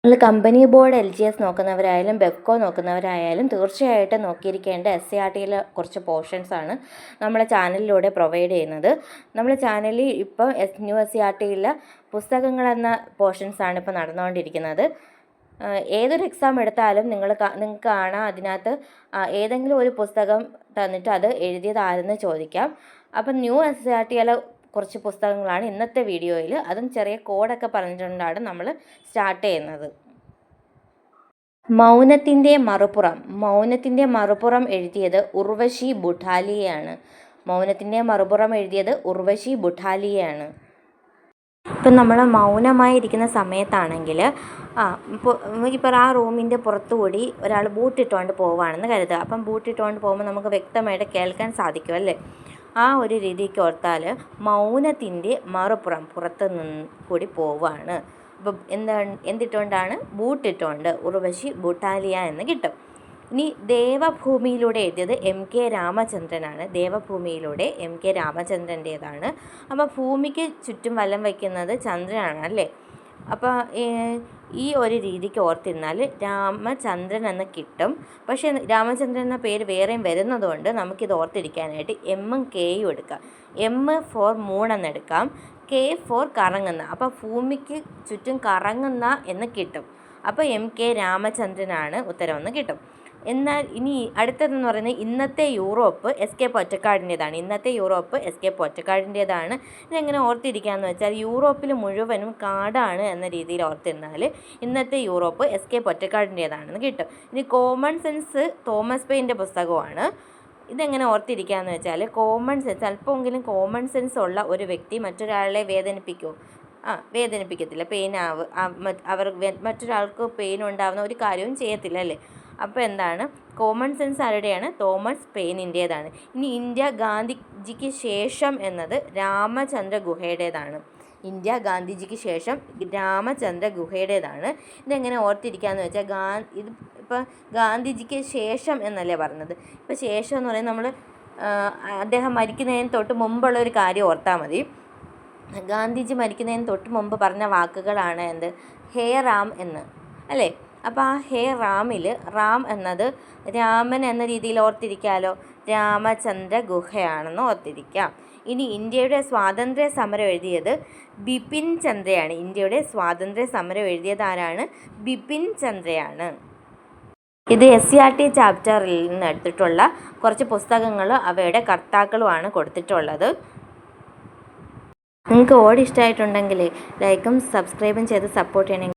നിങ്ങൾ company board LGS നോക്കുന്നവരായാലും Bevco നോക്കുന്നവരായാലും തീർച്ചയായിട്ടും നോക്കിയിരിക്കേണ്ട SCERTയിലെ കുറച്ച് പോർഷൻസാണ് നമ്മുടെ ചാനലിലൂടെ പ്രൊവൈഡ് ചെയ്യുന്നത്. നമ്മുടെ ചാനലിൽ ഇപ്പോൾ ന്യൂ SCERTയിലെ പുസ്തകങ്ങളെന്ന പോർഷൻസാണ് ഇപ്പോൾ നടന്നുകൊണ്ടിരിക്കുന്നത്. ഏതൊരു എക്സാം എടുത്താലും നിങ്ങൾക്ക് കാണാം അതിനകത്ത് ഏതെങ്കിലും ഒരു പുസ്തകം തന്നിട്ട് അത് എഴുതിയതാരെന്ന് ചോദിക്കാം. അപ്പം ന്യൂ SCERTയിലെ കുറച്ച് പുസ്തകങ്ങളാണ് ഇന്നത്തെ വീഡിയോയിൽ. അതും ചെറിയ കോഡൊക്കെ പറഞ്ഞുകൊണ്ടാണ് നമ്മൾ സ്റ്റാർട്ട് ചെയ്യുന്നത്. മൗനത്തിൻ്റെ മറുപുറം എഴുതിയത് ഉർവശി ബുഠാലിയയാണ്. ഇപ്പം നമ്മൾ മൗനമായിരിക്കുന്ന സമയത്താണെങ്കിൽ ഇപ്പോൾ ആ റൂമിൻ്റെ പുറത്തുകൂടി ഒരാൾ ബൂട്ടിട്ടുകൊണ്ട് പോവുകയാണെന്ന് കരുതുക. അപ്പം ബൂട്ടിട്ടുകൊണ്ട് പോകുമ്പോൾ നമുക്ക് വ്യക്തമായിട്ട് കേൾക്കാൻ സാധിക്കും അല്ലേ? ആ ഒരു രീതിക്ക് ഓർത്താൽ മൗനത്തിൻ്റെ മറുപുറം പുറത്ത് നിന്ന് കൂടി പോവുകയാണ്. അപ്പം എന്തിട്ടുകൊണ്ടാണ്? ബൂട്ടിട്ടുകൊണ്ട് ഉർവശി ബുഠാലിയ എന്ന് കിട്ടും. ഇനി ദേവഭൂമിയിലൂടെ എഴുതിയത് MK രാമചന്ദ്രനാണ്. ദേവഭൂമിയിലൂടെ MK രാമചന്ദ്രൻ്റേതാണ്. അപ്പോൾ ഭൂമിക്ക് ചുറ്റും വലം വയ്ക്കുന്നത് ചന്ദ്രനാണ് അല്ലേ? അപ്പോൾ ഈ ഒരു രീതിക്ക് ഓർത്തിരുന്നാൽ രാമചന്ദ്രൻ എന്ന് കിട്ടും. പക്ഷേ രാമചന്ദ്രൻ എന്ന പേര് വേറെയും വരുന്നതുകൊണ്ട് നമുക്കിത് ഓർത്തിരിക്കാനായിട്ട് എമ്മും കെയും എടുക്കാം. M ഫോർ മൂൺ എന്നെടുക്കാം, K ഫോർ കറങ്ങുന്ന. അപ്പോൾ ഭൂമിക്ക് ചുറ്റും കറങ്ങുന്ന എന്ന് കിട്ടും. അപ്പോൾ MK രാമചന്ദ്രനാണ് ഉത്തരവെന്ന് കിട്ടും. എന്നാൽ ഇനി അടുത്തതെന്ന് പറയുന്നത് ഇന്നത്തെ യൂറോപ്പ് SK പൊറ്റക്കാടിൻ്റേതാണ്. ഇതെങ്ങനെ ഓർത്തിരിക്കാമെന്ന് വെച്ചാൽ യൂറോപ്പിൽ മുഴുവനും കാടാണ് എന്ന രീതിയിൽ ഓർത്തിരുന്നാൽ ഇന്നത്തെ യൂറോപ്പ് SK പൊറ്റക്കാടിൻ്റേതാണെന്ന് കിട്ടും. ഇനി കോമൺ സെൻസ് തോമസ് പെയിൻ്റെ പുസ്തകമാണ്. ഇതെങ്ങനെ ഓർത്തിരിക്കാമെന്ന് വെച്ചാൽ അല്പമെങ്കിലും കോമൺ സെൻസ് ഉള്ള ഒരു വ്യക്തി മറ്റൊരാളെ വേദനിപ്പിക്കത്തില്ല. മറ്റൊരാൾക്ക് പെയിൻ ഉണ്ടാകുന്ന ഒരു കാര്യവും ചെയ്യത്തില്ല അല്ലേ? അപ്പോൾ എന്താണ്? കോമൺ സെൻസ് ആരുടെയാണ്? തോമസ് പെയിനിൻ്റേതാണ്. ഇനി ഇന്ത്യ ഗാന്ധിജിക്ക് ശേഷം എന്നത് രാമചന്ദ്ര ഗുഹയുടേതാണ്. ഇതെങ്ങനെ ഓർത്തിരിക്കാമെന്ന് വെച്ചാൽ ഇപ്പോൾ ഗാന്ധിജിക്ക് ശേഷം എന്നല്ലേ പറഞ്ഞത്. ഇപ്പോൾ ശേഷം എന്ന് പറയുന്നത് നമ്മൾ അദ്ദേഹം മരിക്കുന്നതിന് തൊട്ട് മുമ്പുള്ള ഒരു കാര്യം ഓർത്താൽ മതി. ഗാന്ധിജി മരിക്കുന്നതിന് തൊട്ട് മുമ്പ് പറഞ്ഞ വാക്കുകളാണ് എന്ത്? ഹേ റാം എന്ന് അല്ലേ? അപ്പോൾ ആ ഹേ റാമിൽ റാം എന്നത് രാമൻ എന്ന രീതിയിൽ ഓർത്തിരിക്കാമല്ലോ. രാമചന്ദ്ര ഗുഹയാണെന്ന് ഓർത്തിരിക്കാം. ഇനി ഇന്ത്യയുടെ സ്വാതന്ത്ര്യ സമരം എഴുതിയത് ബിപിൻ ചന്ദ്രയാണ്. ആരാണ്? ബിപിൻ ചന്ദ്രയാണ്. ഇത് SCERT ചാപ്റ്ററിൽ നിന്ന് എടുത്തിട്ടുള്ള കുറച്ച് പുസ്തകങ്ങളും അവയുടെ കർത്താക്കളുമാണ് കൊടുത്തിട്ടുള്ളത്. നിങ്ങൾക്ക് ഓഡ് ഇഷ്ടമായിട്ടുണ്ടെങ്കിൽ ലൈക്കും സബ്സ്ക്രൈബും ചെയ്ത് സപ്പോർട്ട് ചെയ്യണമെങ്കിൽ